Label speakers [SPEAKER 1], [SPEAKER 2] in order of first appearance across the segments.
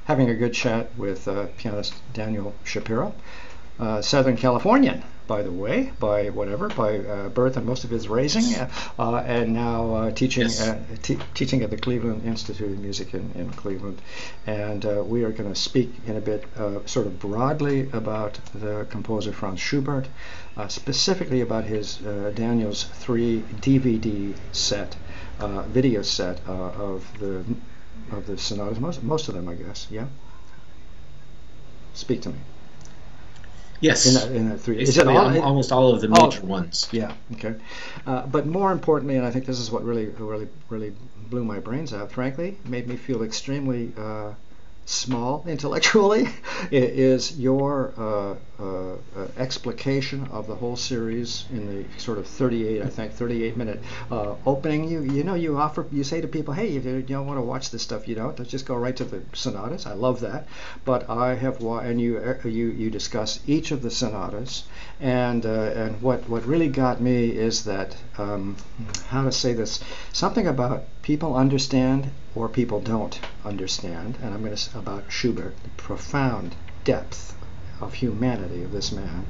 [SPEAKER 1] having a good chat with pianist Daniel Shapiro, Southern Californian, by the way, by birth and most of his raising, and now teaching
[SPEAKER 2] Yes.
[SPEAKER 1] teaching at the Cleveland Institute of Music in Cleveland. And we are going to speak in a bit, sort of broadly, about the composer Franz Schubert, specifically about his Daniel's 3 DVD set, video set of the sonatas, most of them, I guess. Yeah, speak to me.
[SPEAKER 2] Yes.
[SPEAKER 1] In that three, is it
[SPEAKER 2] Basically,
[SPEAKER 1] all?
[SPEAKER 2] almost all of the
[SPEAKER 1] Oh,
[SPEAKER 2] major ones.
[SPEAKER 1] yeah, okay. But more importantly, and I think this is what really blew my brains out, frankly, made me feel extremely small intellectually, is your explication of the whole series in the sort of 38-minute opening. You say to people, hey, if you don't want to watch this stuff, you don't. Let's just go right to the sonatas. I love that. But I have, and you discuss each of the sonatas, and what really got me is that, how to say this, something about people understand or people don't understand, and I'm going to about Schubert, the profound depth of humanity of this man.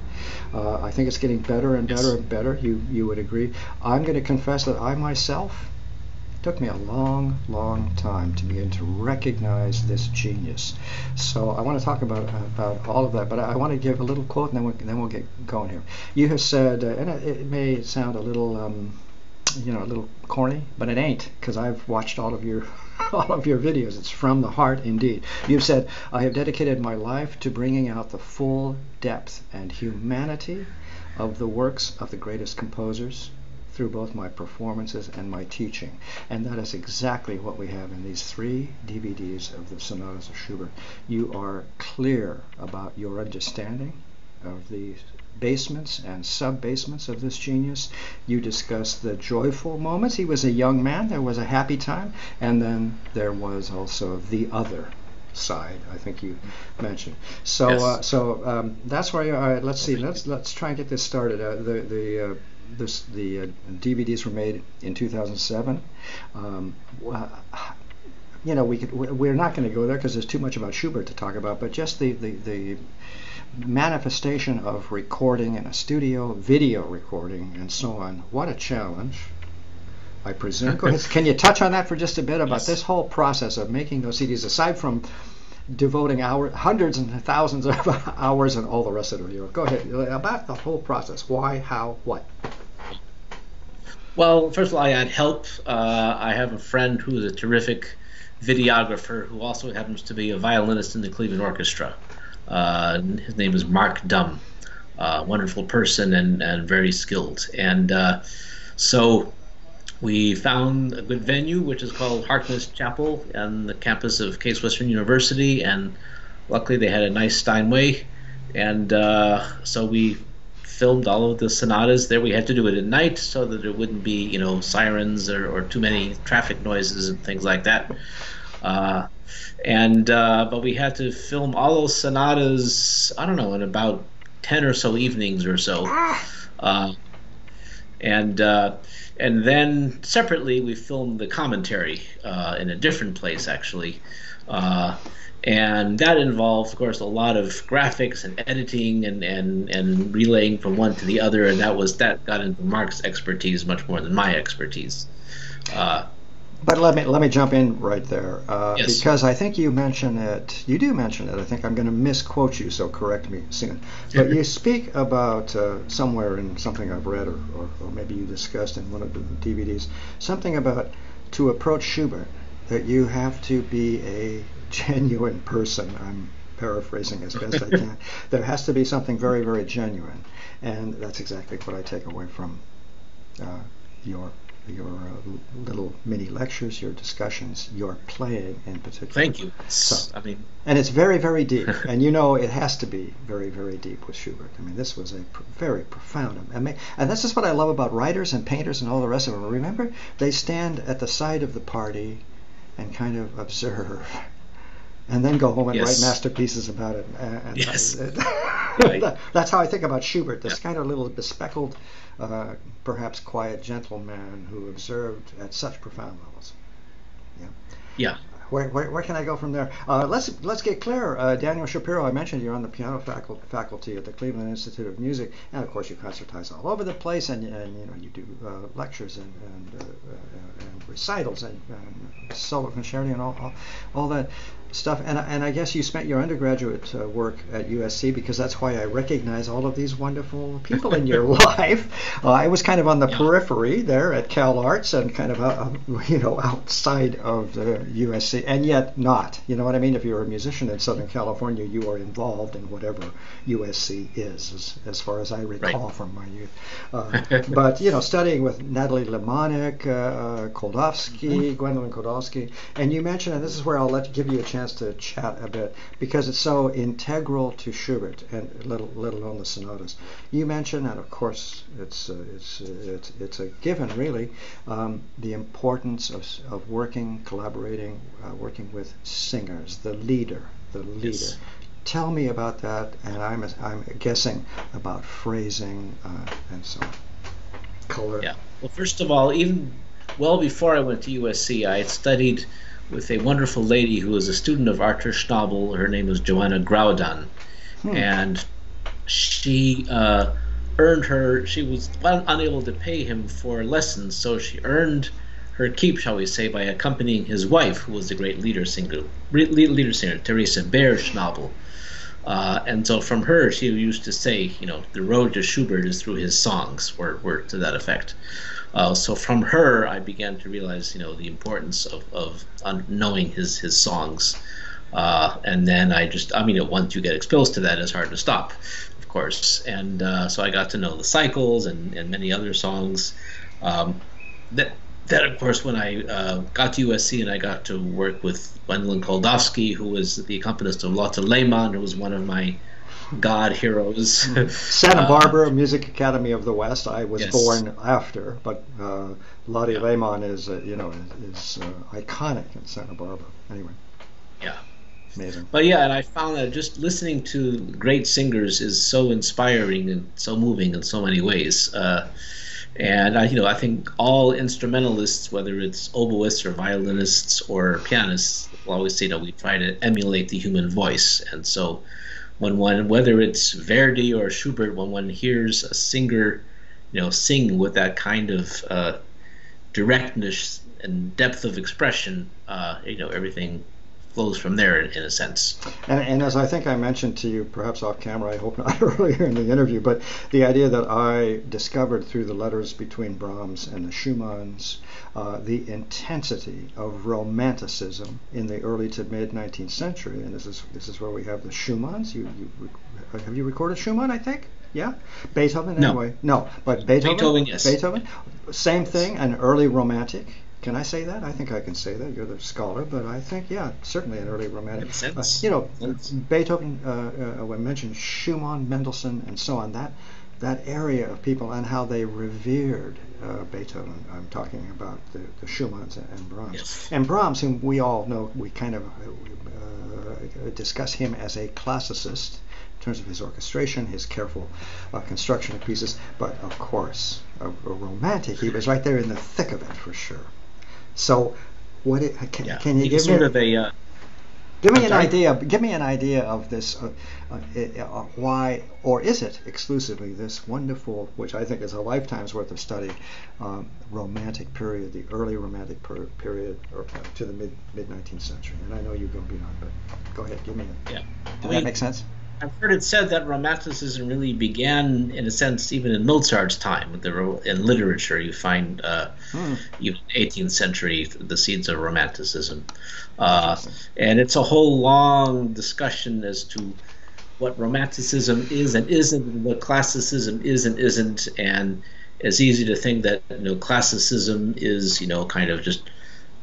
[SPEAKER 1] I think it's getting better and better and better. You would agree. I'm going to confess that I myself, it took me a long time to begin to recognize this genius. So I want to talk about all of that, but I want to give a little quote, and then we'll get going here. You have said, and it may sound a little a little corny, but it ain't, because I've watched all of your videos. It's from the heart indeed. You've said, I have dedicated my life to bringing out the full depth and humanity of the works of the greatest composers through both my performances and my teaching. And that is exactly what we have in these 3 DVDs of the sonatas of Schubert. You are clear about your understanding of the basements and sub-basements of this genius. You discuss the joyful moments. He was a young man. There was a happy time. And then there was also the other side, I think you mentioned. So,
[SPEAKER 2] Yes.
[SPEAKER 1] That's where all right, let's see. Let's try and get this started. The DVDs were made in 2007. We're not going to go there because there's too much about Schubert to talk about, but just the manifestation of recording in a studio, video recording, and so on. What a challenge, I presume. Go ahead. Can you touch on that for just a bit about this whole process of making those CDs, aside from devoting hundreds and thousands of hours and all the rest of it? Go ahead, about the whole process. Why, how, what?
[SPEAKER 2] Well, first of all, I had help. I have a friend who is a terrific videographer who also happens to be a violinist in the Cleveland Orchestra. His name is Mark Dumm. Wonderful person and very skilled. And so we found a good venue, which is called Harkness Chapel on the campus of Case Western University. And luckily they had a nice Steinway. And so we filmed all of the sonatas there. We had to do it at night so that there wouldn't be, sirens or too many traffic noises and things like that. But we had to film all those sonatas, I don't know, in about 10 or so evenings or so. And then separately we filmed the commentary in a different place, actually. And that involved, of course, a lot of graphics and editing and relaying from one to the other, and that got into Mark's expertise much more than my expertise.
[SPEAKER 1] But let me jump in right there,
[SPEAKER 2] Yes.
[SPEAKER 1] because I think you mention it. You do mention it. I think I'm going to misquote you, so correct me soon. But you speak about somewhere in something I've read, or maybe you discussed in one of the DVDs, something about to approach Schubert that you have to be a genuine person. I'm paraphrasing as best I can. There has to be something very, very genuine, and that's exactly what I take away from your little mini lectures, your discussions, your playing in particular.
[SPEAKER 2] Thank you.
[SPEAKER 1] And it's very, very deep, and it has to be very, very deep with Schubert. I mean, this was a very profound, and this is what I love about writers and painters and all the rest of them. Remember, they stand at the side of the party and kind of observe, and then go home and write masterpieces about it. And
[SPEAKER 2] Yes.
[SPEAKER 1] That's how I think about Schubert, this kind of little bespectacled, perhaps quiet gentleman who observed at such profound levels. Yeah.
[SPEAKER 2] Yeah.
[SPEAKER 1] Where can I go from there? Let's get clear. Daniel Shapiro, I mentioned you're on the piano faculty at the Cleveland Institute of Music, and of course you concertize all over the place, and you know you do lectures and recitals and solo concerti and all that stuff. And I guess you spent your undergraduate work at USC, because that's why I recognize all of these wonderful people in your life. I was kind of on the periphery there at Cal Arts, and kind of outside of the USC, and yet not. You know what I mean? If you're a musician in Southern California, you are involved in whatever USC is, as far as I recall from my youth. But studying with Natalie Lemanik, Gwendolyn Koldovsky, and you mentioned, and this is where I'll give you a chance to chat a bit, because it's so integral to Schubert, and let alone the sonatas. You mentioned, and of course it's a given, really, the importance of working, collaborating, working with singers, the leader. Yes. Tell me about that, and I'm guessing about phrasing and so on. Color.
[SPEAKER 2] Yeah. Well, first of all, even well before I went to USC, I had studied with a wonderful lady who was a student of Arthur Schnabel. Her name was Joanna Graudan, and she she was unable to pay him for lessons, so she earned her keep, shall we say, by accompanying his wife, who was the great leader singer, Teresa Baer Schnabel. And so from her, she used to say, the road to Schubert is through his songs, or to that effect. So from her, I began to realize, the importance of knowing his songs. And then once you get exposed to that, it's hard to stop, of course. And so I got to know the cycles and many other songs. That, of course, when I got to USC and I got to work with Gwendolyn Koldovsky, who was the accompanist of Lotte Lehmann, who was one of my God heroes.
[SPEAKER 1] Santa Barbara Music Academy of the West. I was born after, but Lotte Lehmann is iconic in Santa Barbara. Anyway.
[SPEAKER 2] Yeah.
[SPEAKER 1] Amazing.
[SPEAKER 2] But yeah, and I found that just listening to great singers is so inspiring and so moving in so many ways. And I think all instrumentalists, whether it's oboists or violinists or pianists, will always say that we try to emulate the human voice. And so whether it's Verdi or Schubert, when one hears a singer, sing with that kind of directness and depth of expression, everything flows from there in a sense.
[SPEAKER 1] And as I think I mentioned to you, perhaps off camera, I hope not earlier in the interview, but the idea that I discovered through the letters between Brahms and the Schumanns, the intensity of romanticism in the early to mid 19th century, and this is where we have the Schumanns. Have you recorded Schumann? I think. Yeah, Beethoven anyway. No, but Beethoven.
[SPEAKER 2] Yes.
[SPEAKER 1] Beethoven, same thing, an early romantic. Can I say that? I think I can say that. You're the scholar, but I think, certainly an early romantic. Beethoven, I mentioned Schumann, Mendelssohn, and so on. That area of people and how they revered Beethoven. I'm talking about the Schumanns and Brahms.
[SPEAKER 2] Yes.
[SPEAKER 1] And Brahms, whom we all know, we kind of discuss him as a classicist in terms of his orchestration, his careful construction of pieces. But of course, a romantic. He was right there in the thick of it for sure. So, can you give me give me an idea of this? Why, or is it exclusively this wonderful, which I think is a lifetime's worth of study, romantic period, the early romantic period, or to the mid 19th century? And I know you go beyond, but go ahead, give me it.
[SPEAKER 2] Yeah.
[SPEAKER 1] Does that make sense?
[SPEAKER 2] I've heard it said that Romanticism really began, in a sense, even in Mozart's time. In literature, you find even 18th century the seeds of Romanticism, and it's a whole long discussion as to what Romanticism is and isn't, and what Classicism is and isn't. And it's easy to think that Classicism is kind of just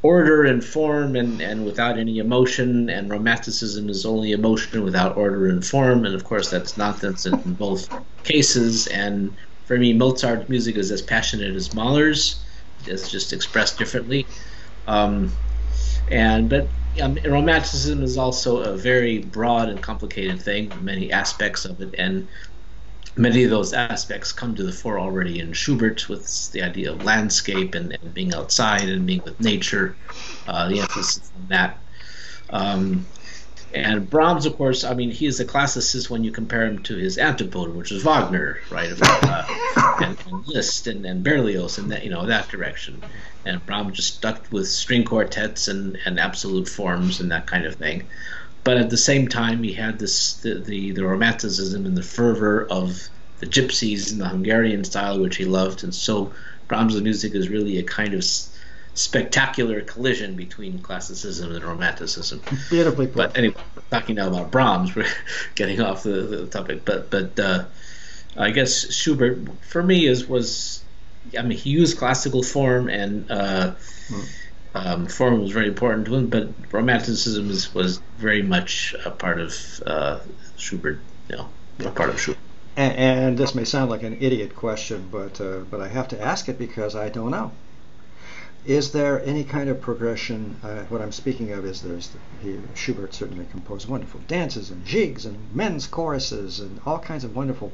[SPEAKER 2] order and form and without any emotion, and Romanticism is only emotion without order and form, and of course that's nonsense in both cases. And for me, Mozart's music is as passionate as Mahler's, it's just expressed differently. But Romanticism is also a very broad and complicated thing, many aspects of it, and many of those aspects come to the fore already in Schubert, with the idea of landscape and being outside and being with nature, the emphasis on that. And Brahms, of course, I mean, he is a classicist when you compare him to his antipode, which is Wagner, right? And Liszt and Berlioz, and that, that direction. And Brahms just stuck with string quartets and absolute forms and that kind of thing. But at the same time, he had the romanticism and the fervor of the gypsies and the Hungarian style, which he loved. And so Brahms' music is really a kind of spectacular collision between classicism and romanticism.
[SPEAKER 1] Beautifully put.
[SPEAKER 2] But anyway, talking now about Brahms, we're getting off the topic. But I guess Schubert, for me, he used classical form, and form was very important to him, but romanticism was very much a part of Schubert, a part of Schubert.
[SPEAKER 1] And this may sound like an idiot question, but I have to ask it because I don't know. Is there any kind of progression? What I'm speaking of is Schubert certainly composed wonderful dances and jigs and men's choruses and all kinds of wonderful.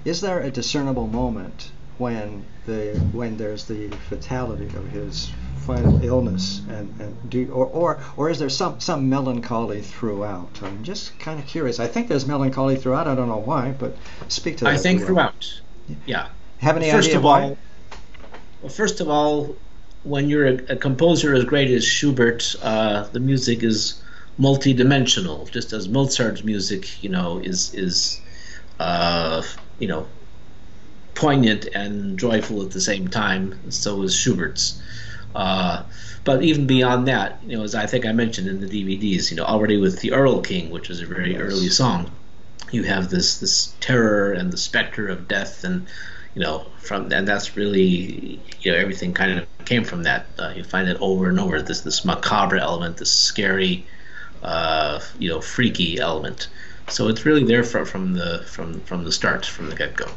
[SPEAKER 1] Is there a discernible moment when there's the fatality of his final illness, or is there some melancholy throughout? I'm just kind of curious. I think there's melancholy throughout. I don't know why, but speak to that.
[SPEAKER 2] I think throughout. Yeah.
[SPEAKER 1] Have any idea why?
[SPEAKER 2] Well, first of all, when you're a composer as great as Schubert, the music is multi-dimensional, just as Mozart's music, is poignant and joyful at the same time. So is Schubert's. But even beyond that, as I think I mentioned in the DVDs, already with the Earl King, which is a very early song, you have this terror and the specter of death, and and that's really, everything kind of came from that. You find it over and over, this macabre element, this scary, freaky element. So it's really there from the start, from the get-go.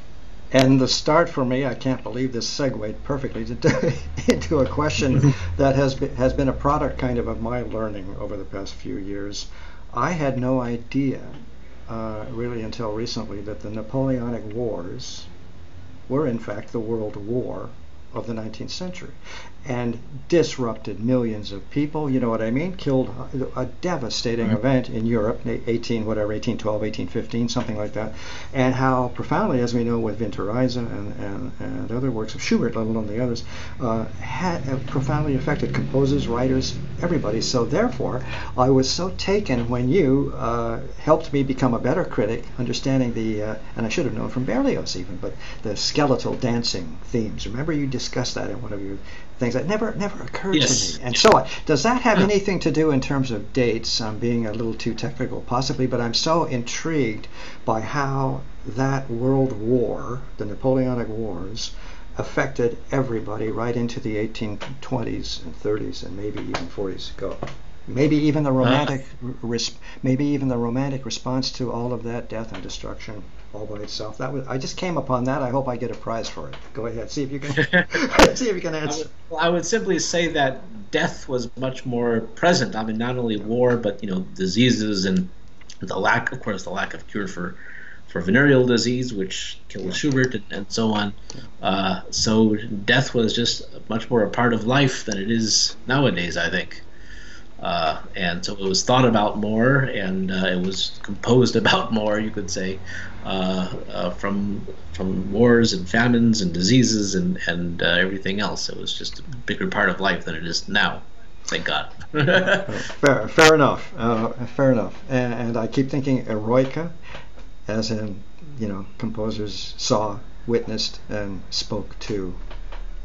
[SPEAKER 1] And the start for me, I can't believe this segued perfectly into a question that has been a product kind of my learning over the past few years. I had no idea, really until recently, that the Napoleonic Wars were in fact the World War of the 19th century, and disrupted millions of people, you know what I mean, killed a devastating event in Europe, 1812, 1815, something like that, and how profoundly, as we know with Winterreise and other works of Schubert, let alone the others, had profoundly affected composers, writers, everybody. So therefore, I was so taken when you helped me become a better critic, understanding and I should have known from Berlioz even, but the skeletal dancing themes. Remember you discussed that in one of your things that never occurred to me, and so on. Does that have anything to do in terms of dates? I'm being a little too technical, possibly, but I'm so intrigued by how that World War, the Napoleonic Wars, affected everybody right into the 1820s and 30s and maybe even 40s ago. Maybe even the romantic, response to all of that death and destruction all by itself. I just came upon that. I hope I get a prize for it. Go ahead, see if you can answer.
[SPEAKER 2] I would simply say that death was much more present. I mean, not only war, but diseases and the lack of cure for venereal disease, which killed Schubert and so on. So death was just much more a part of life than it is nowadays, I think. And so it was thought about more, and it was composed about more, you could say, from wars and famines and diseases and everything else. It was just a bigger part of life than it is now. Thank God.
[SPEAKER 1] Fair enough. Fair enough. And I keep thinking eroica, as in, composers saw, witnessed, and spoke to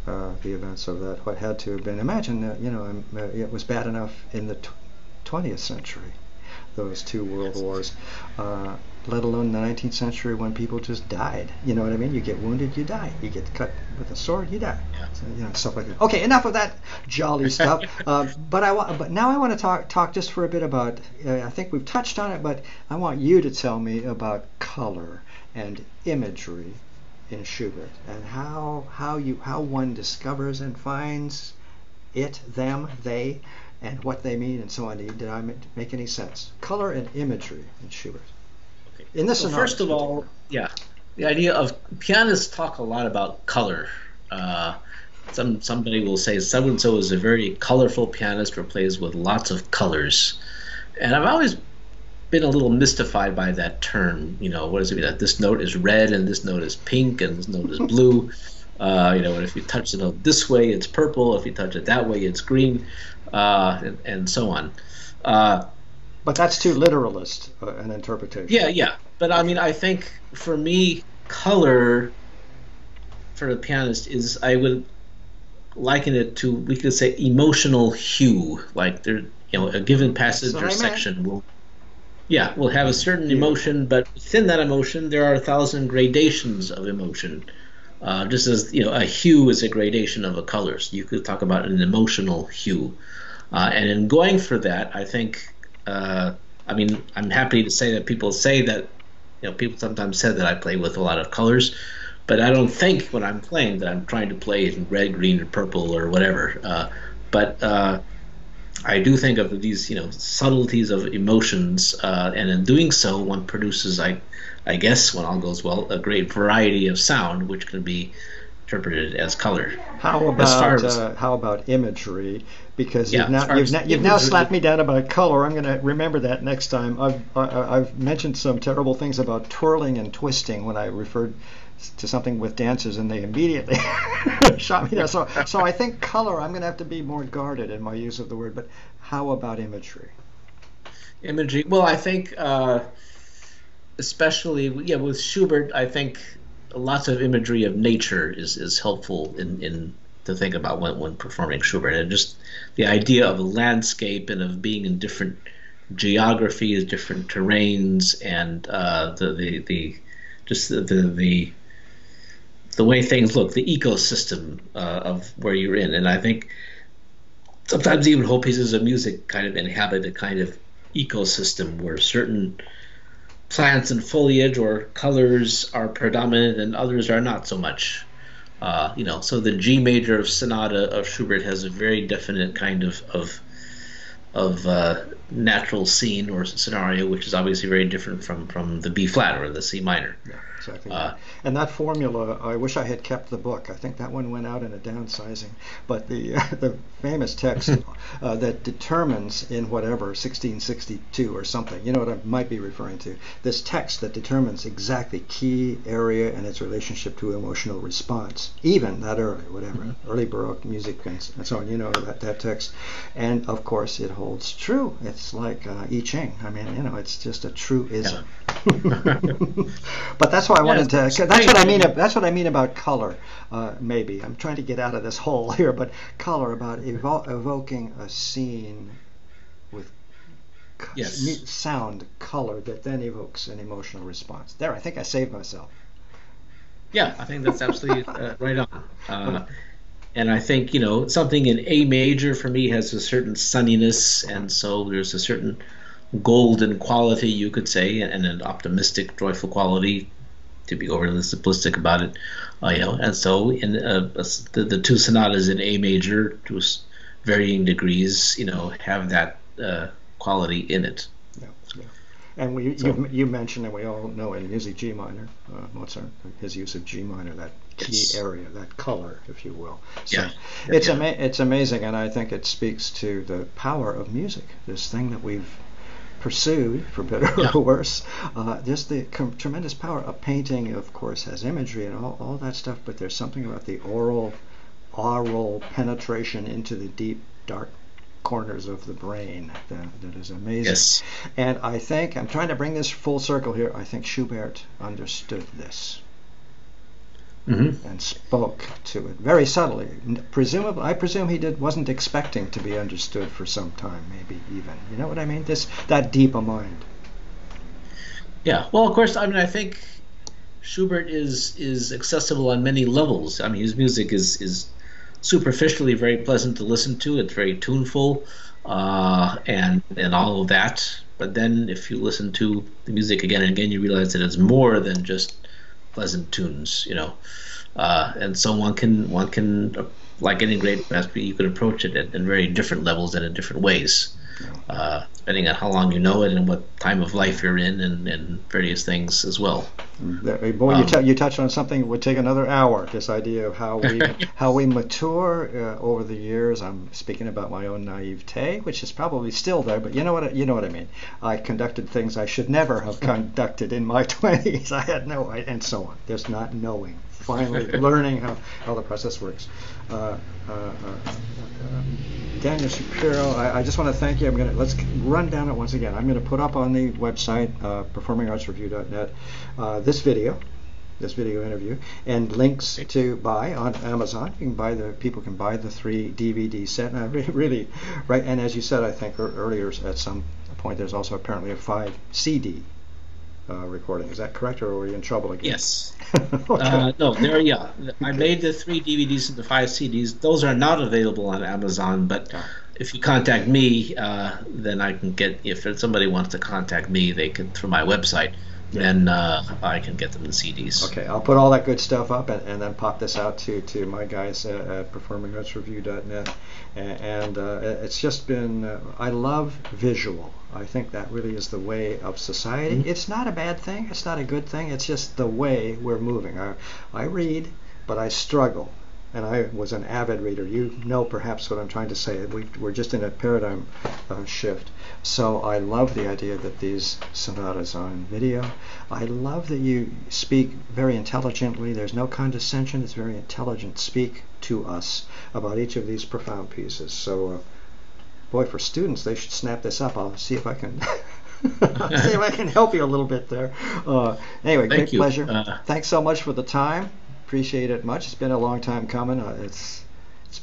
[SPEAKER 1] the events of that. What had to have been. Imagine, it was bad enough in the 20th century, those two world wars, let alone in the 19th century when people just died. You know what I mean? You get wounded, you die. You get cut with a sword, you die. So, stuff like that. Okay, enough of that jolly stuff. But now I want to talk just for a bit about. I think we've touched on it, but I want you to tell me about color and imagery in Schubert, and how one discovers and finds it, them, they, and what they mean, and so on. Did I make any sense? Color and imagery in Schubert.
[SPEAKER 2] Okay.
[SPEAKER 1] In this,
[SPEAKER 2] first of all, the idea of pianists talk a lot about color. Somebody will say so and so is a very colorful pianist or plays with lots of colors. And I've always been a little mystified by that term. What does it mean? That this note is red and this note is pink and this note is blue. And if you touch the note this way, it's purple. If you touch it that way, it's green, and so on.
[SPEAKER 1] But that's too literalist an interpretation.
[SPEAKER 2] Yeah. But I mean, I think for me, color for the pianist is, I would liken it to, we could say, emotional hue. Like a given passage or section will have a certain emotion, but within that emotion there are 1,000 gradations of emotion. Just as a hue is a gradation of a color, so you could talk about an emotional hue. And in going for that, I think, I'm happy to say that people say that, people sometimes say that I play with a lot of colors, but I don't think when I'm playing that I'm trying to play in red, green, or purple or whatever. But I do think of these, subtleties of emotions, and in doing so, one produces, I guess, when all goes well, a great variety of sound, which can be interpreted as color.
[SPEAKER 1] How about imagery? Because you've now slapped me down about color. I'm going to remember that next time. I've mentioned some terrible things about twirling and twisting when I referred to something with dancers, and they immediately shot me down. So I think color, I'm going to have to be more guarded in my use of the word. But how about imagery?
[SPEAKER 2] Imagery. Well, I think, especially with Schubert, I think lots of imagery of nature is helpful in to think about when performing Schubert, and just the idea of a landscape and of being in different geographies, different terrains, and the way things look, the ecosystem of where you're in. And I think sometimes even whole pieces of music kind of inhabit a kind of ecosystem where certain plants and foliage or colors are predominant and others are not so much. So the G major sonata of Schubert has a very definite kind of natural scene or scenario, which is obviously very different from the B flat or the C minor.
[SPEAKER 1] Yeah, exactly. And that formula, I wish I had kept the book. I think that one went out in a downsizing. But the famous text that determines in whatever 1662 or something, you know what I might be referring to. This text that determines exactly key, area, and its relationship to emotional response, even that early, whatever, early Baroque music and so on. That text, and of course it holds true. It's like I Ching. I mean, it's just a truism. Yeah. But that's why I wanted to. That's what I mean. That's what I mean about color. Maybe I'm trying to get out of this hole here, but color, about evoking a scene with sound, color that then evokes an emotional response. There, I think I saved myself.
[SPEAKER 2] Yeah, I think that's absolutely right on. And I think, something in A major for me has a certain sunniness, and so there's a certain golden quality, you could say, and an optimistic, joyful quality, to be overly simplistic about it. And so in the two sonatas in A major, to varying degrees, have that quality in it.
[SPEAKER 1] Yeah. And you mentioned, and we all know in music, G minor, Mozart, his use of G minor, that key area, that color, if you will. So it's amazing, and I think it speaks to the power of music, this thing that we've pursued, for better or worse. Just the tremendous power of painting, of course, has imagery and all that stuff, but there's something about the aural penetration into the deep, dark corners of the brain that is amazing.
[SPEAKER 2] Yes.
[SPEAKER 1] And I think, I'm trying to bring this full circle here, I think Schubert understood this. And spoke to it very subtly. I presume he wasn't expecting to be understood for some time, maybe even. You know what I mean? That deep a mind.
[SPEAKER 2] Yeah. Well, of course, I think Schubert is accessible on many levels. I mean, his music is superficially very pleasant to listen to. It's very tuneful, and all of that. But then, if you listen to the music again and again, you realize that it's more than just pleasant tunes, and so one can, like any great master, you could approach it at very different levels and in different ways, depending on how long you know it and what time of life you're in, and various things as well.
[SPEAKER 1] Boy, you touched on something that would take another hour. This idea of how we mature over the years. I'm speaking about my own naivete, which is probably still there, but you know what I mean. I conducted things I should never have conducted in my 20s. I had no idea, and so on. There's not knowing. Finally, learning how the process works. Daniel Shapiro, I just want to thank you. Let's run down it once again. I'm going to put up on the website, performingartsreview.net, this video interview, and links to buy on Amazon. People can buy the 3 DVD set. And I really, right. And as you said, I think earlier at some point, there's also apparently a 5 CD recording. Is that correct, or are we in trouble again?
[SPEAKER 2] Yes.
[SPEAKER 1] Okay.
[SPEAKER 2] No, I made the 3 DVDs and the 5 CDs. Those are not available on Amazon, but if you contact me, then I can get, if somebody wants to contact me, they can through my website, then I can get them the CDs.
[SPEAKER 1] Okay, I'll put all that good stuff up and then pop this out to my guys at performingartsreview.net. And it's just been, I love visual. I think that really is the way of society. Mm-hmm. It's not a bad thing. It's not a good thing. It's just the way we're moving. I read, but I struggle. And I was an avid reader. You know perhaps what I'm trying to say. We're just in a paradigm shift. So I love the idea that these sonatas are on video. I love that you speak very intelligently. There's no condescension. It's very intelligent. Speak to us about each of these profound pieces. So, boy, for students, they should snap this up. I'll see if I can see if I can help you a little bit there. Anyway, great pleasure. Thanks so much for the time. Appreciate it much. It's been a long time coming. It's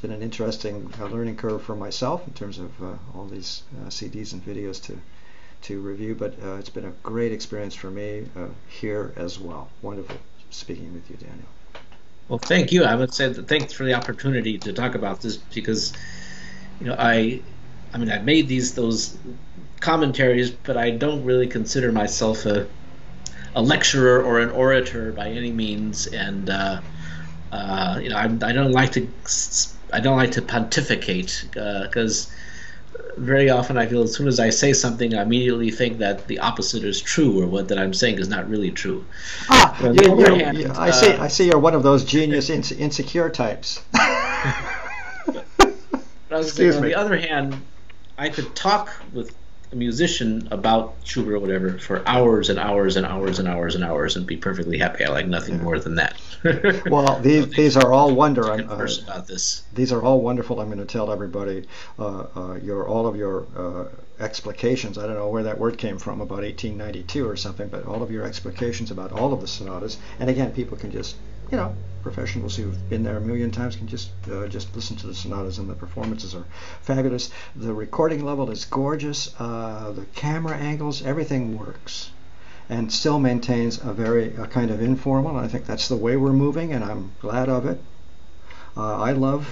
[SPEAKER 1] been an interesting learning curve for myself in terms of all these CDs and videos to review, but it's been a great experience for me here as well. Wonderful speaking with you, Daniel.
[SPEAKER 2] Well, thank you. I would say that thanks for the opportunity to talk about this, because I made those commentaries, but I don't really consider myself a lecturer or an orator by any means, and I don't like to pontificate, because very often I feel as soon as I say something, I immediately think that the opposite is true, or what that I'm saying is not really true.
[SPEAKER 1] I see you're one of those genius insecure types.
[SPEAKER 2] Excuse me. On the other hand, I could talk with a musician about Schubert or whatever for hours and hours and hours and hours and hours and be perfectly happy. I like nothing more than that.
[SPEAKER 1] Well, these are all
[SPEAKER 2] about this.
[SPEAKER 1] These are all wonderful. I'm going to tell everybody all of your explications. I don't know where that word came from, about 1892 or something, but all of your explications about all of the sonatas. And again, people can just, professionals who've been there a million times can just listen to the sonatas, and the performances are fabulous. The recording level is gorgeous. The camera angles, everything works, and still maintains a kind of informal. And I think that's the way we're moving, and I'm glad of it. I love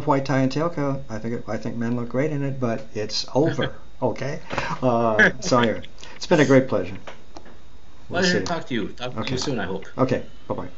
[SPEAKER 1] White Tie and Tailcoat. I think men look great in it, but it's over. Okay. So anyway, it's been a great pleasure.
[SPEAKER 2] Pleasure to talk to you. Talk to you soon, I hope.
[SPEAKER 1] Okay. Bye bye.